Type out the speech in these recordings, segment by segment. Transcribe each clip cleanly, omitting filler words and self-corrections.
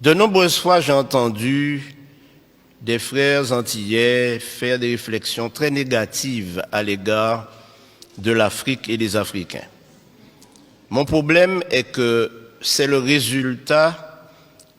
De nombreuses fois, j'ai entendu des frères antillais faire des réflexions très négatives à l'égard de l'Afrique et des Africains. Mon problème est que c'est le résultat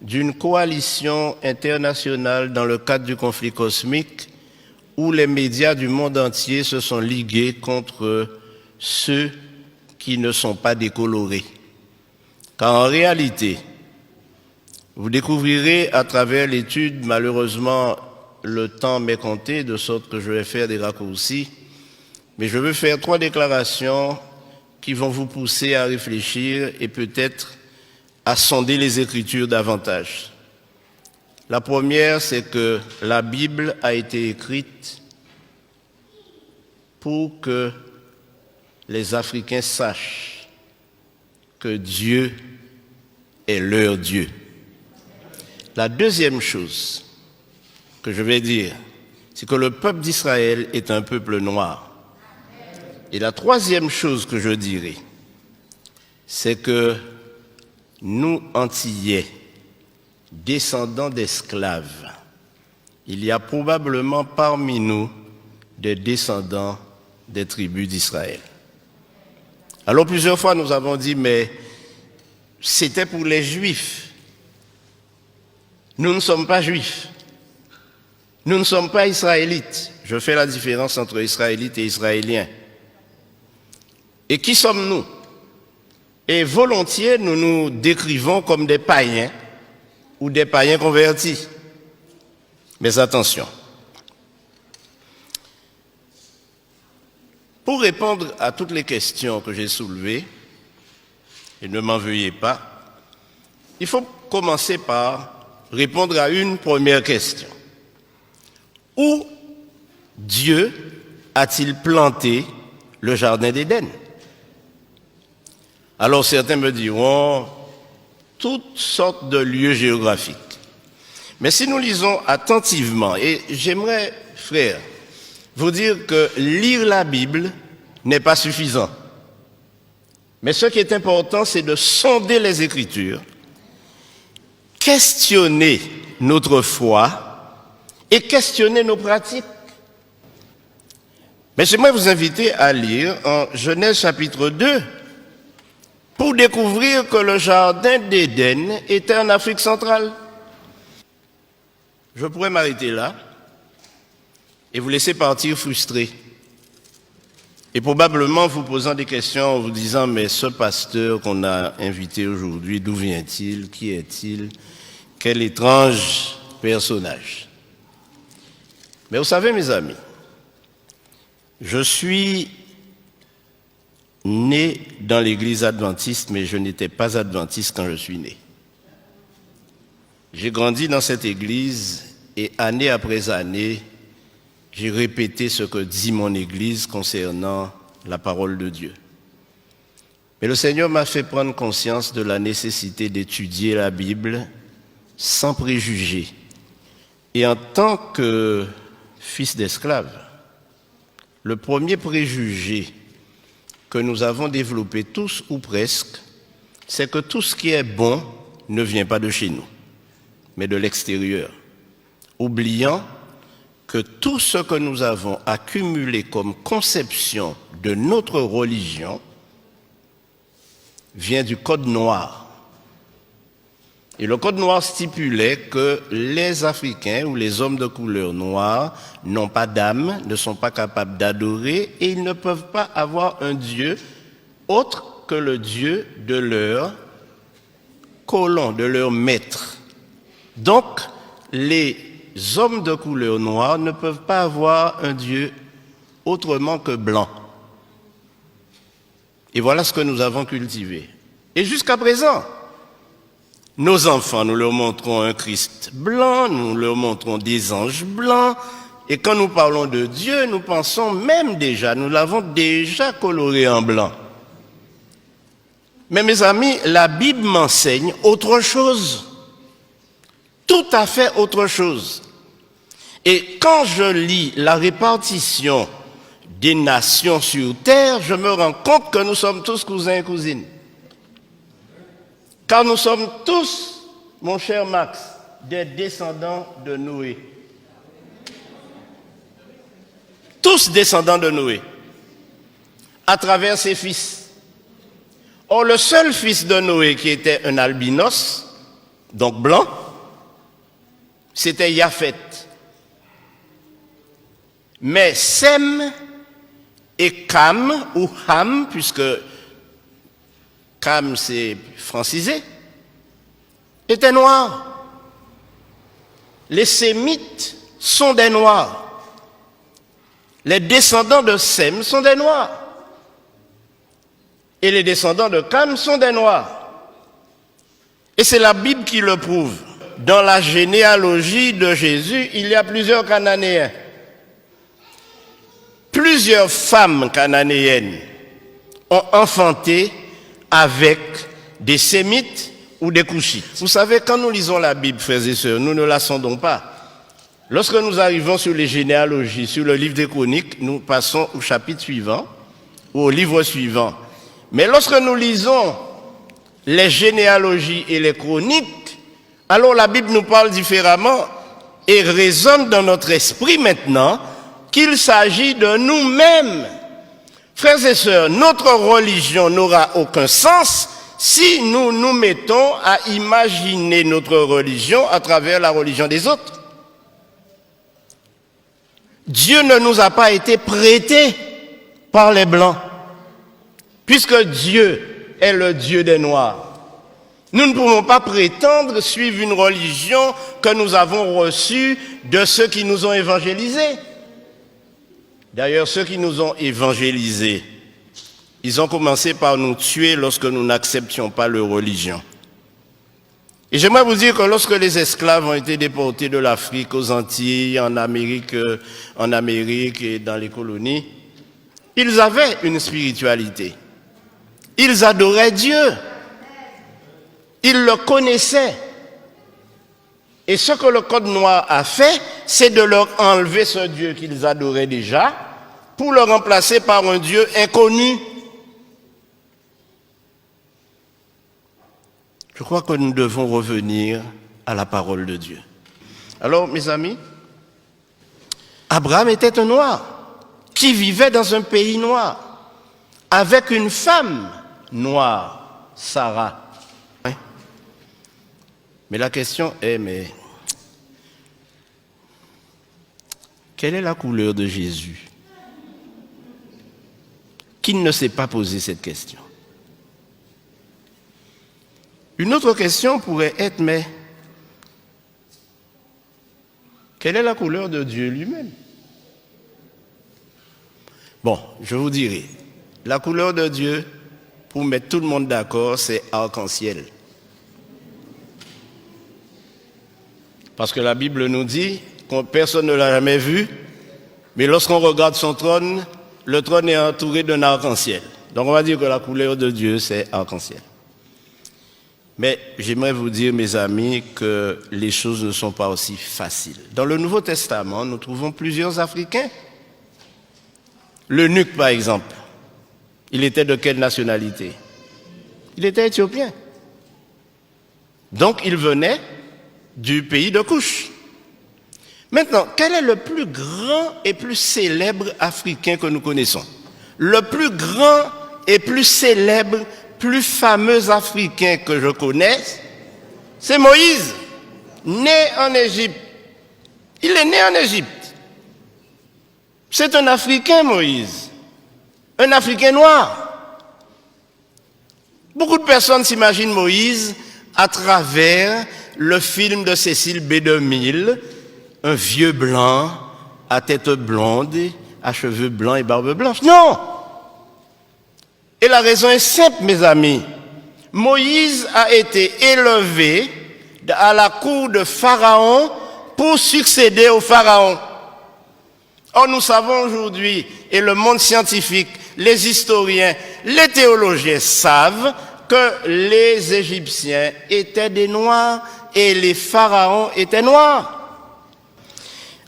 d'une coalition internationale dans le cadre du conflit cosmique où les médias du monde entier se sont ligués contre ceux qui ne sont pas décolorés. Car en réalité, vous découvrirez à travers l'étude, malheureusement, le temps m'est compté, de sorte que je vais faire des raccourcis, mais je veux faire 3 déclarations qui vont vous pousser à réfléchir et peut-être à sonder les Écritures davantage. La première, c'est que la Bible a été écrite pour que les Africains sachent que Dieu est leur Dieu. La deuxième chose que je vais dire, c'est que le peuple d'Israël est un peuple noir. Et la troisième chose que je dirai, c'est que nous, Antillais, descendants d'esclaves, il y a probablement parmi nous des descendants des tribus d'Israël. Alors plusieurs fois nous avons dit, mais c'était pour les Juifs. Nous ne sommes pas Juifs. Nous ne sommes pas Israélites. Je fais la différence entre Israélites et Israéliens. Et qui sommes-nous? Et volontiers, nous nous décrivons comme des païens ou des païens convertis. Mais attention. Pour répondre à toutes les questions que j'ai soulevées, et ne m'en veuillez pas, il faut commencer par répondre à une première question. Où Dieu a-t-il planté le jardin d'Éden? Alors certains me diront toutes sortes de lieux géographiques. Mais si nous lisons attentivement, et j'aimerais, frères, vous dire que lire la Bible n'est pas suffisant. Mais ce qui est important, c'est de sonder les Écritures, questionner notre foi et questionner nos pratiques. Mais j'aimerais vous inviter à lire en Genèse chapitre 2 pour découvrir que le jardin d'Éden était en Afrique centrale. Je pourrais m'arrêter là et vous laisser partir frustré. Et probablement vous posant des questions en vous disant, mais ce pasteur qu'on a invité aujourd'hui, d'où vient-il? Qui est-il? Quel étrange personnage. Mais vous savez, mes amis, je suis né dans l'église adventiste, mais je n'étais pas adventiste quand je suis né. J'ai grandi dans cette église et année après année, j'ai répété ce que dit mon église concernant la parole de Dieu. Mais le Seigneur m'a fait prendre conscience de la nécessité d'étudier la Bible sans préjugés. Et en tant que fils d'esclave, le premier préjugé que nous avons développé tous ou presque, c'est que tout ce qui est bon ne vient pas de chez nous, mais de l'extérieur, oubliant que tout ce que nous avons accumulé comme conception de notre religion vient du Code noir. Et le Code noir stipulait que les Africains ou les hommes de couleur noire n'ont pas d'âme, ne sont pas capables d'adorer et ils ne peuvent pas avoir un Dieu autre que le Dieu de leur colon, de leur maître. Donc, les hommes de couleur noire ne peuvent pas avoir un Dieu autrement que blanc. Et voilà ce que nous avons cultivé. Et jusqu'à présent, nos enfants, nous leur montrons un Christ blanc, nous leur montrons des anges blancs, et quand nous parlons de Dieu, nous pensons même déjà, nous l'avons déjà coloré en blanc. Mais mes amis, la Bible m'enseigne autre chose, tout à fait autre chose. Et quand je lis la répartition des nations sur terre, je me rends compte que nous sommes tous cousins et cousines. Car nous sommes tous mon cher Max, des descendants de Noé. Tous descendants de Noé, à travers ses fils. Or, le seul fils de Noé qui était un albinos, donc blanc, c'était Japhet. Mais Sem et Cam, ou Ham, puisque Cam c'est francisé, étaient noirs. Les Sémites sont des noirs. Les descendants de Sem sont des noirs. Et les descendants de Cam sont des noirs. Et c'est la Bible qui le prouve. Dans la généalogie de Jésus, il y a plusieurs Cananéens. Plusieurs femmes cananéennes ont enfanté avec des Sémites ou des Couchites. Vous savez, quand nous lisons la Bible, frères et sœurs, nous ne la sondons pas. Lorsque nous arrivons sur les généalogies, sur le livre des Chroniques, nous passons au chapitre suivant, ou au livre suivant. Mais lorsque nous lisons les généalogies et les chroniques, alors la Bible nous parle différemment et résonne dans notre esprit maintenant qu'il s'agit de nous-mêmes. Frères et sœurs, notre religion n'aura aucun sens si nous nous mettons à imaginer notre religion à travers la religion des autres. Dieu ne nous a pas été prêté par les Blancs, puisque Dieu est le Dieu des Noirs. Nous ne pouvons pas prétendre suivre une religion que nous avons reçue de ceux qui nous ont évangélisés. D'ailleurs, ceux qui nous ont évangélisés, ils ont commencé par nous tuer lorsque nous n'acceptions pas leur religion. Et j'aimerais vous dire que lorsque les esclaves ont été déportés de l'Afrique aux Antilles, en Amérique et dans les colonies, ils avaient une spiritualité. Ils adoraient Dieu. Ils le connaissaient. Et ce que le Code noir a fait, c'est de leur enlever ce Dieu qu'ils adoraient déjà pour le remplacer par un Dieu inconnu. Je crois que nous devons revenir à la parole de Dieu. Alors, mes amis, Abraham était un noir qui vivait dans un pays noir avec une femme noire, Sarah. Mais la question est, quelle est la couleur de Jésus? Qui ne s'est pas posé cette question? Une autre question pourrait être, mais quelle est la couleur de Dieu lui-même? Bon, je vous dirai, la couleur de Dieu, pour mettre tout le monde d'accord, c'est arc-en-ciel. Parce que la Bible nous dit que personne ne l'a jamais vu, mais lorsqu'on regarde son trône, le trône est entouré d'un arc-en-ciel. Donc on va dire que la couleur de Dieu, c'est arc-en-ciel. Mais j'aimerais vous dire, mes amis, que les choses ne sont pas aussi faciles. Dans le Nouveau Testament, nous trouvons plusieurs Africains. L'eunuque, par exemple, il était de quelle nationalité? Il était éthiopien. Donc il venait du pays de Couche. Maintenant, quel est le plus grand et plus célèbre Africain que nous connaissons? Le plus grand et plus célèbre, plus fameux Africain que je connaisse, c'est Moïse, né en Égypte. Il est né en Égypte. C'est un Africain, Moïse. Un Africain noir. Beaucoup de personnes s'imaginent Moïse à travers le film de Cécile B. DeMille, un vieux blanc, à tête blonde, à cheveux blancs et barbe blanche. Non! Et la raison est simple, mes amis. Moïse a été élevé à la cour de Pharaon pour succéder au Pharaon. Or, nous savons aujourd'hui, et le monde scientifique, les historiens, les théologiens savent que les Égyptiens étaient des Noirs et les pharaons étaient noirs.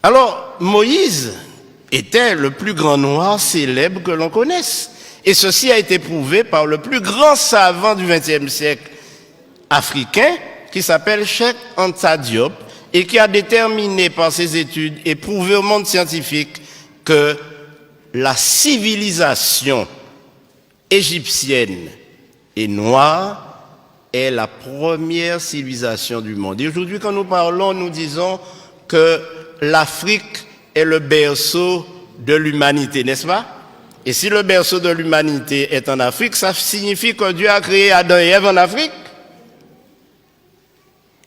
Alors, Moïse était le plus grand noir célèbre que l'on connaisse. Et ceci a été prouvé par le plus grand savant du XXe siècle africain, qui s'appelle Cheikh Anta Diop et qui a déterminé par ses études et prouvé au monde scientifique que la civilisation égyptienne et noire est la première civilisation du monde. Et aujourd'hui, quand nous parlons, nous disons que l'Afrique est le berceau de l'humanité, n'est-ce pas? Et si le berceau de l'humanité est en Afrique, ça signifie que Dieu a créé Adam et Ève en Afrique.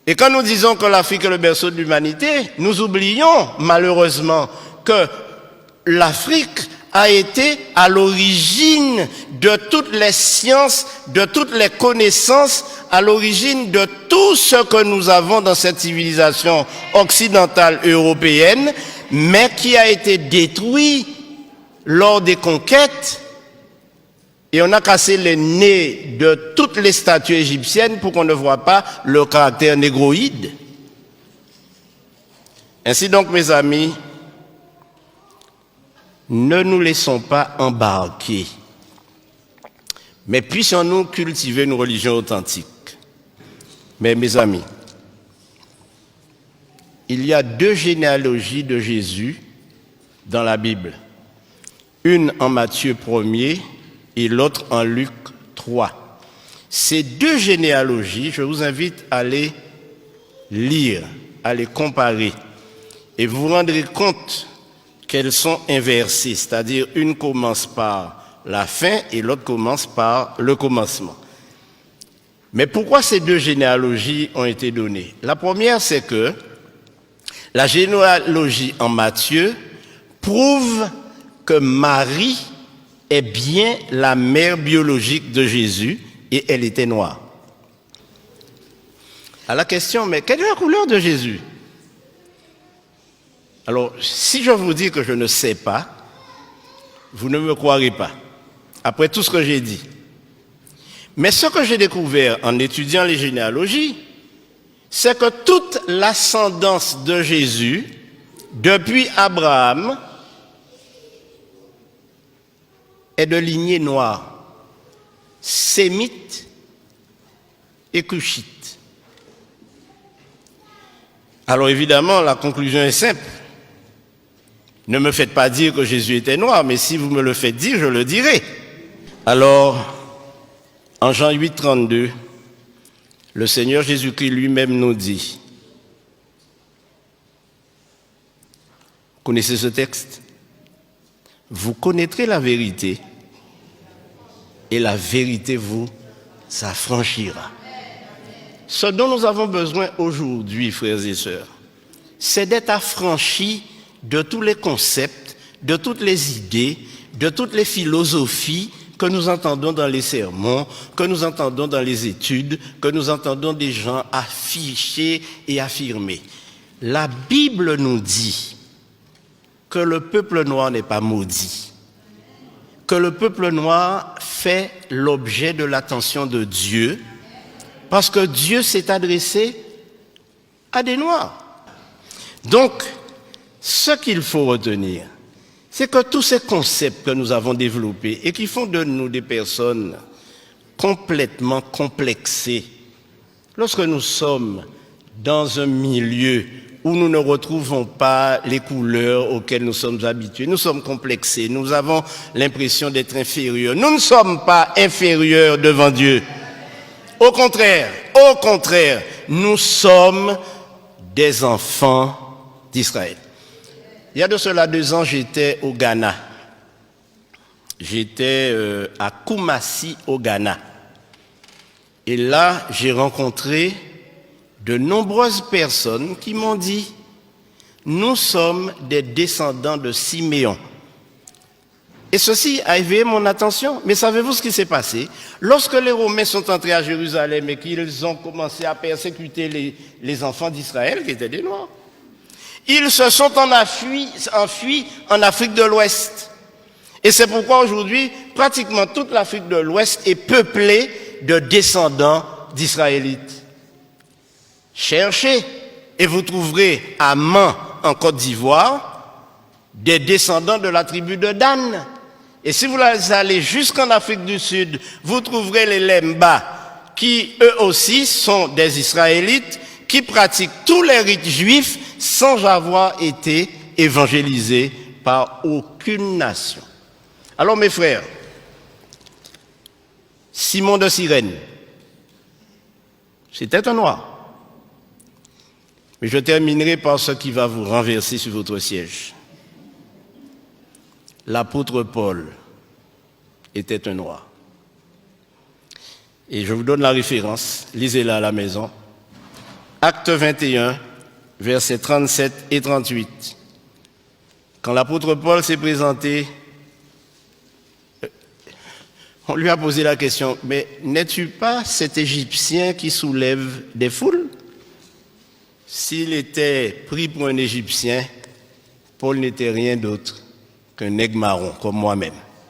Et quand nous disons que l'Afrique est le berceau de l'humanité, nous oublions malheureusement que l'Afrique a été à l'origine de toutes les sciences, de toutes les connaissances, à l'origine de tout ce que nous avons dans cette civilisation occidentale européenne, mais qui a été détruit lors des conquêtes, et on a cassé les nez de toutes les statues égyptiennes pour qu'on ne voit pas le caractère négroïde. Ainsi donc, mes amis, ne nous laissons pas embarquer, mais puissions-nous cultiver une religion authentique. Mais mes amis, il y a 2 généalogies de Jésus dans la Bible. Une en Matthieu 1er et l'autre en Luc 3. Ces 2 généalogies, je vous invite à les lire, à les comparer, et vous vous rendrez compte qu'elles sont inversées, c'est-à-dire une commence par la fin et l'autre commence par le commencement. Mais pourquoi ces 2 généalogies ont été données? La première, c'est que la généalogie en Matthieu prouve que Marie est bien la mère biologique de Jésus et elle était noire. À la question, mais quelle est la couleur de Jésus? Alors, si je vous dis que je ne sais pas, vous ne me croirez pas, après tout ce que j'ai dit. Mais ce que j'ai découvert en étudiant les généalogies, c'est que toute l'ascendance de Jésus, depuis Abraham, est de lignée noire, sémite et cushite. Alors évidemment, la conclusion est simple. Ne me faites pas dire que Jésus était noir, mais si vous me le faites dire, je le dirai. Alors, en Jean 8, 32, le Seigneur Jésus-Christ lui-même nous dit, connaissez ce texte? Vous connaîtrez la vérité et la vérité vous affranchira. Ce dont nous avons besoin aujourd'hui, frères et sœurs, c'est d'être affranchis de tous les concepts, de toutes les idées, de toutes les philosophies que nous entendons dans les sermons, que nous entendons dans les études, que nous entendons des gens afficher et affirmer. La Bible nous dit que le peuple noir n'est pas maudit, que le peuple noir fait l'objet de l'attention de Dieu, parce que Dieu s'est adressé à des noirs. Donc, ce qu'il faut retenir, c'est que tous ces concepts que nous avons développés et qui font de nous des personnes complètement complexées, lorsque nous sommes dans un milieu où nous ne retrouvons pas les couleurs auxquelles nous sommes habitués, nous sommes complexés, nous avons l'impression d'être inférieurs. Nous ne sommes pas inférieurs devant Dieu. Au contraire, nous sommes des enfants d'Israël. Il y a de cela 2 ans, j'étais au Ghana. J'étais à Kumasi, au Ghana. Et là, j'ai rencontré de nombreuses personnes qui m'ont dit « Nous sommes des descendants de Siméon ». Et ceci a éveillé mon attention. Mais savez-vous ce qui s'est passé? Lorsque les Romains sont entrés à Jérusalem et qu'ils ont commencé à persécuter les enfants d'Israël, qui étaient des Noirs, ils se sont enfuis en Afrique de l'Ouest. Et c'est pourquoi aujourd'hui, pratiquement toute l'Afrique de l'Ouest est peuplée de descendants d'Israélites. Cherchez et vous trouverez à Man, en Côte d'Ivoire, des descendants de la tribu de Dan. Et si vous allez jusqu'en Afrique du Sud, vous trouverez les Lemba qui eux aussi sont des Israélites, qui pratiquent tous les rites juifs sans avoir été évangélisés par aucune nation. Alors mes frères, Simon de Cyrène, c'était un noir. Mais je terminerai par ce qui va vous renverser sur votre siège. L'apôtre Paul était un noir. Et je vous donne la référence, lisez-la à la maison. Acte 21, versets 37 et 38. Quand l'apôtre Paul s'est présenté, on lui a posé la question, mais n'es-tu pas cet Égyptien qui soulève des foules? S'il était pris pour un Égyptien, Paul n'était rien d'autre qu'un nègre marron, comme moi-même.